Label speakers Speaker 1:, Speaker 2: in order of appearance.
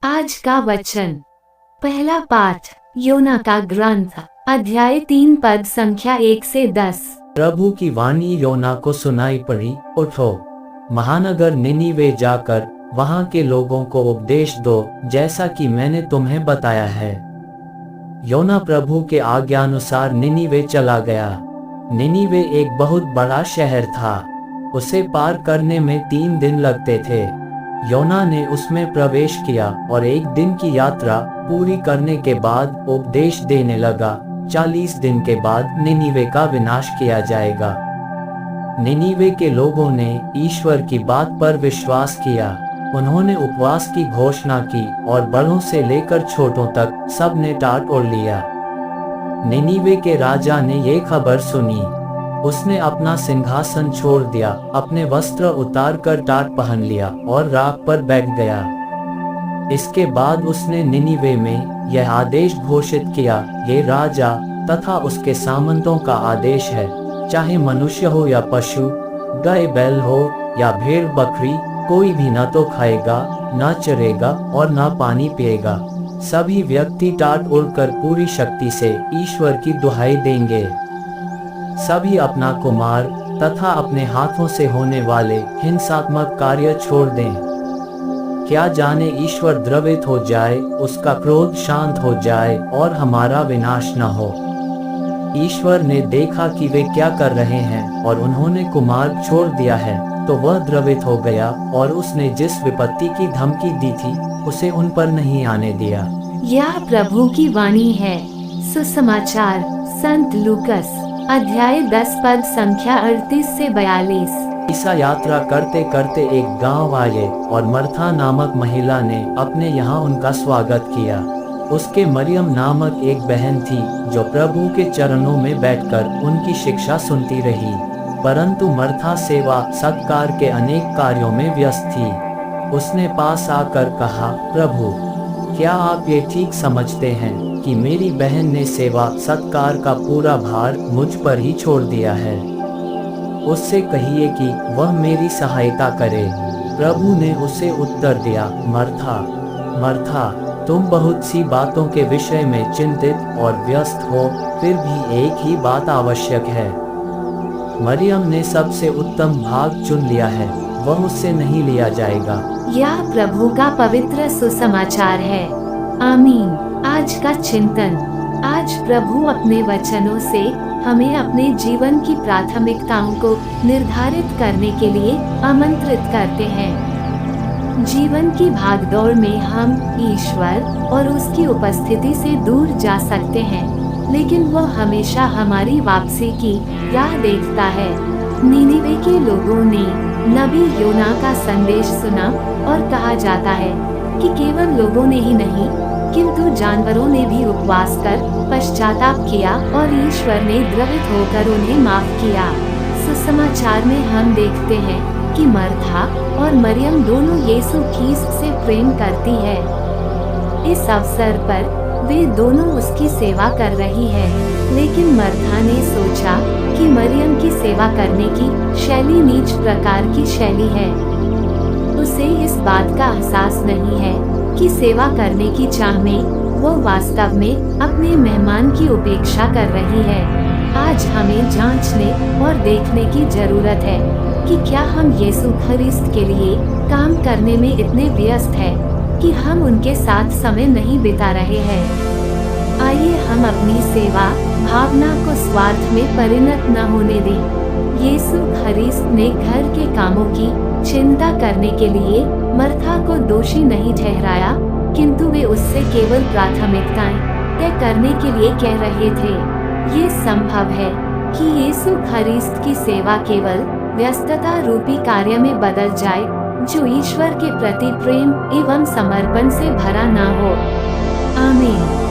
Speaker 1: आज का वचन। पहला पाठ योना का ग्रंथ, अध्याय 3 पद संख्या 1 से 10।
Speaker 2: प्रभु की वाणी योना को सुनाई पड़ी, उठो, महानगर निनीवे जाकर वहां के लोगों को उपदेश दो, जैसा कि मैंने तुम्हें बताया है। योना प्रभु के आज्ञानुसार निनीवे चला गया। निनीवे एक बहुत बड़ा शहर था। उसे पार करने में 3 दिन लगते थे। योना ने उसमें प्रवेश किया और 1 दिन की यात्रा पूरी करने के बाद उपदेश देने लगा, 40 दिन के बाद निनीवे का विनाश किया जाएगा। निनीवे के लोगों ने ईश्वर की बात पर विश्वास किया। उन्होंने उपवास की घोषणा की और बड़ों से लेकर छोटों तक सब ने टाट ओढ़ लिया। निनीवे के राजा ने ये खबर सुनी। उसने अपना सिंहासन छोड़ दिया, अपने वस्त्र उतार कर टाट पहन लिया और राख पर बैठ गया। इसके बाद उसने निनीवे में यह आदेश घोषित किया, ये राजा तथा उसके सामंतों का आदेश है, चाहे मनुष्य हो या पशु, गाय बैल हो या भेड़ बकरी, कोई भी न तो खाएगा, न चरेगा और न पानी पिएगा। सभी व्यक्ति टाट ओढ़कर पूरी शक्ति से ईश्वर की दुहाई देंगे। सभी अपना कुमार तथा अपने हाथों से होने वाले हिंसात्मक कार्य छोड़ दें। क्या जाने ईश्वर द्रवित हो जाए, उसका क्रोध शांत हो जाए और हमारा विनाश न हो। ईश्वर ने देखा कि वे क्या कर रहे हैं और उन्होंने कुमार्ग छोड़ दिया है, तो वह द्रवित हो गया और उसने जिस विपत्ति की धमकी दी थी उसे उन पर नहीं आने दिया।
Speaker 1: यह प्रभु की वाणी है। सुसमाचार संत लूकस अध्याय 10 पद संख्या 38 से 42।
Speaker 2: ईसा यात्रा करते करते एक गांव आए और मर्था नामक महिला ने अपने यहाँ उनका स्वागत किया। उसके मरियम नामक एक बहन थी जो प्रभु के चरणों में बैठकर उनकी शिक्षा सुनती रही, परंतु मर्था सेवा सत्कार के अनेक कार्यों में व्यस्त थी। उसने पास आकर कहा, प्रभु, क्या आप ये ठीक समझते हैं कि मेरी बहन ने सेवा सत्कार का पूरा भार मुझ पर ही छोड़ दिया है? उससे कहिए कि वह मेरी सहायता करे। प्रभु ने उसे उत्तर दिया, मर्था, मर्था, तुम बहुत सी बातों के विषय में चिंतित और व्यस्त हो, फिर भी एक ही बात आवश्यक है। मरियम ने सबसे उत्तम भाग चुन लिया है, वह उससे नहीं लिया जाएगा।
Speaker 1: यह प्रभु का पवित्र सुसमाचार है। आमीन। आज का चिंतन। आज प्रभु अपने वचनों से हमें अपने जीवन की प्राथमिकताओं को निर्धारित करने के लिए आमंत्रित करते हैं। जीवन की भागदौड़ में हम ईश्वर और उसकी उपस्थिति से दूर जा सकते हैं, लेकिन वह हमेशा हमारी वापसी की राह देखता है। निनीवे के लोगों ने नबी योना का संदेश सुना और कहा जाता है कि केवल लोगों ने ही नहीं, किंतु जानवरों ने भी उपवास कर पश्चाताप किया और ईश्वर ने द्रवित होकर उन्हें माफ किया। सुसमाचार में हम देखते हैं कि मर्था और मरियम दोनों यीशु ख्रीस्त से प्रेम करती है। इस अवसर पर वे दोनों उसकी सेवा कर रही है, लेकिन मर्था ने सोचा कि मरियम की सेवा करने की शैली नीच प्रकार की शैली है। उसे इस बात का एहसास नहीं है कि सेवा करने की चाह में वो वास्तव में अपने मेहमान की उपेक्षा कर रही है। आज हमें जांचने और देखने की जरूरत है कि क्या हम यीशु ख्रीस्त के लिए काम करने में इतने व्यस्त हैं कि हम उनके साथ समय नहीं बिता रहे हैं। आइए हम अपनी सेवा भावना को स्वार्थ में परिणत न होने दें। यीशु ख्रीस्त ने घर के कामों की चिंता करने के लिए मर्था को दोषी नहीं ठहराया, किंतु वे उससे केवल प्राथमिकताएं तय करने के लिए कह रहे थे। ये संभव है कि यीशु ख्रीस्त की सेवा केवल व्यस्तता रूपी कार्य में बदल जाए, जो ईश्वर के प्रति प्रेम एवं समर्पण से भरा ना हो। आमीन।